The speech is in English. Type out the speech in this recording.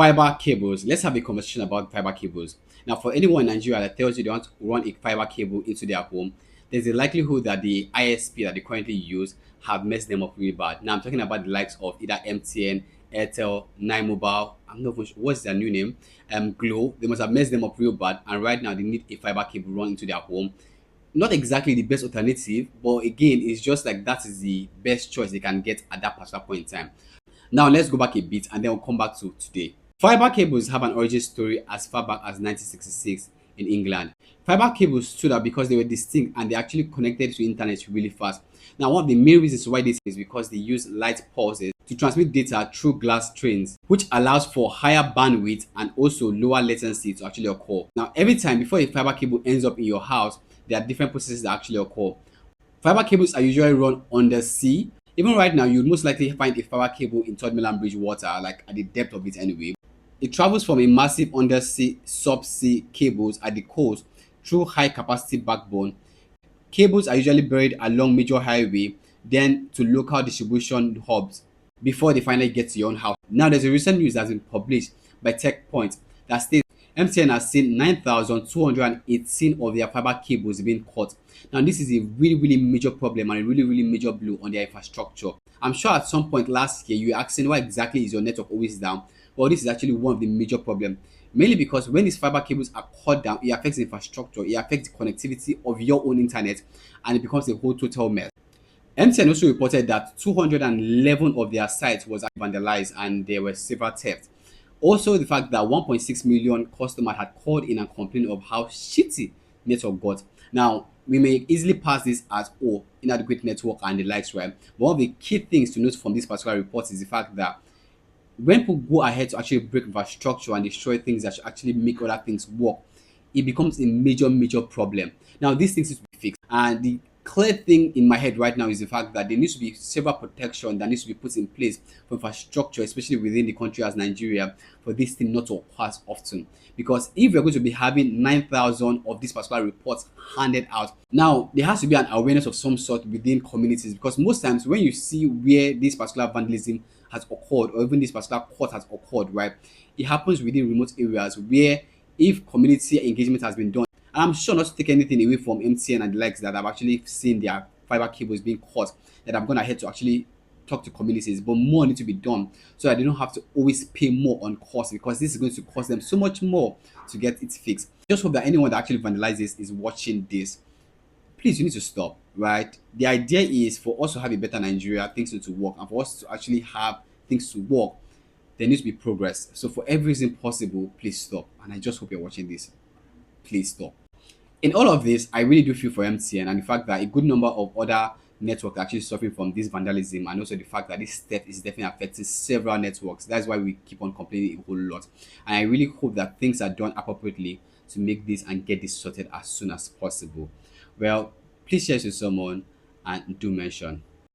Fiber cables. Let's have a conversation about fiber cables. Now, for anyone in Nigeria that tells you they want to run a fiber cable into their home, there's a likelihood that the ISP that they currently use have messed them up really bad. Now, I'm talking about the likes of either MTN, Airtel, Nine Mobile. I'm not even sure what's their new name. Glow. They must have messed them up real bad, and right now they need a fiber cable run into their home. Not exactly the best alternative, but again, it's just like that is the best choice they can get at that particular point in time. Now let's go back a bit and then we'll come back to today. Fiber cables have an origin story as far back as 1966 in England. Fiber cables stood out because they were distinct and they actually connected to internet really fast. Now, one of the main reasons why this is because they use light pulses to transmit data through glass trains, which allows for higher bandwidth and also lower latency to actually occur. Now, every time before a fiber cable ends up in your house, there are different processes that actually occur. Fiber cables are usually run under sea. Even right now, you'd most likely find a fiber cable in Third Mainland Bridge water, like at the depth of it anyway. It travels from a massive undersea subsea cables at the coast through high capacity backbone. Cables are usually buried along major highway, then to local distribution hubs before they finally get to your own house. Now, there's a recent news that's been published by TechPoint that states MTN has seen 9,218 of their fiber cables being cut. Now, this is a really, really major problem and a really, really major blow on their infrastructure. I'm sure at some point last year you were asking why exactly is your network always down. Well, this is actually one of the major problems. Mainly because when these fiber cables are cut down, it affects the infrastructure, it affects the connectivity of your own internet, and it becomes a whole total mess. MTN also reported that 211 of their sites was vandalized and there were several thefts. Also, the fact that 1.6 million customers had called in and complained of how shitty network got. Now, we may easily pass this as inadequate network and the likes, right? But one of the key things to note from this particular report is the fact that when people go ahead to actually break infrastructure and destroy things that should actually make other things work, it becomes a major, major problem. Now, these things need to be fixed. And the clear thing in my head right now is the fact that there needs to be several protection that needs to be put in place for infrastructure, especially within the country as Nigeria, for this thing not to occur as often. Because if we're going to be having 9,000 of these particular reports handed out, now there has to be an awareness of some sort within communities. Because most times when you see where this particular vandalism has occurred, or even this particular court has occurred, right, it happens within remote areas where if community engagement has been done, and I'm sure not to take anything away from MTN and the likes that I've actually seen their fiber cables being cut, that I'm gonna head to actually talk to communities, but more need to be done so that they don't have to always pay more on cost, because this is going to cost them so much more to get it fixed. Just hope that anyone that actually vandalizes is watching this. Please, you need to stop, right? The idea is for us to have a better Nigeria, things need to work, and for us to actually have things to work, there needs to be progress. So for every reason possible, please stop. And I just hope you're watching this. Please stop. In all of this, I really do feel for MTN and the fact that a good number of other networks are actually suffering from this vandalism, and also the fact that this theft is definitely affecting several networks. That's why we keep on complaining a whole lot. And I really hope that things are done appropriately to make this and get this sorted as soon as possible. Well, please share it with someone and do mention.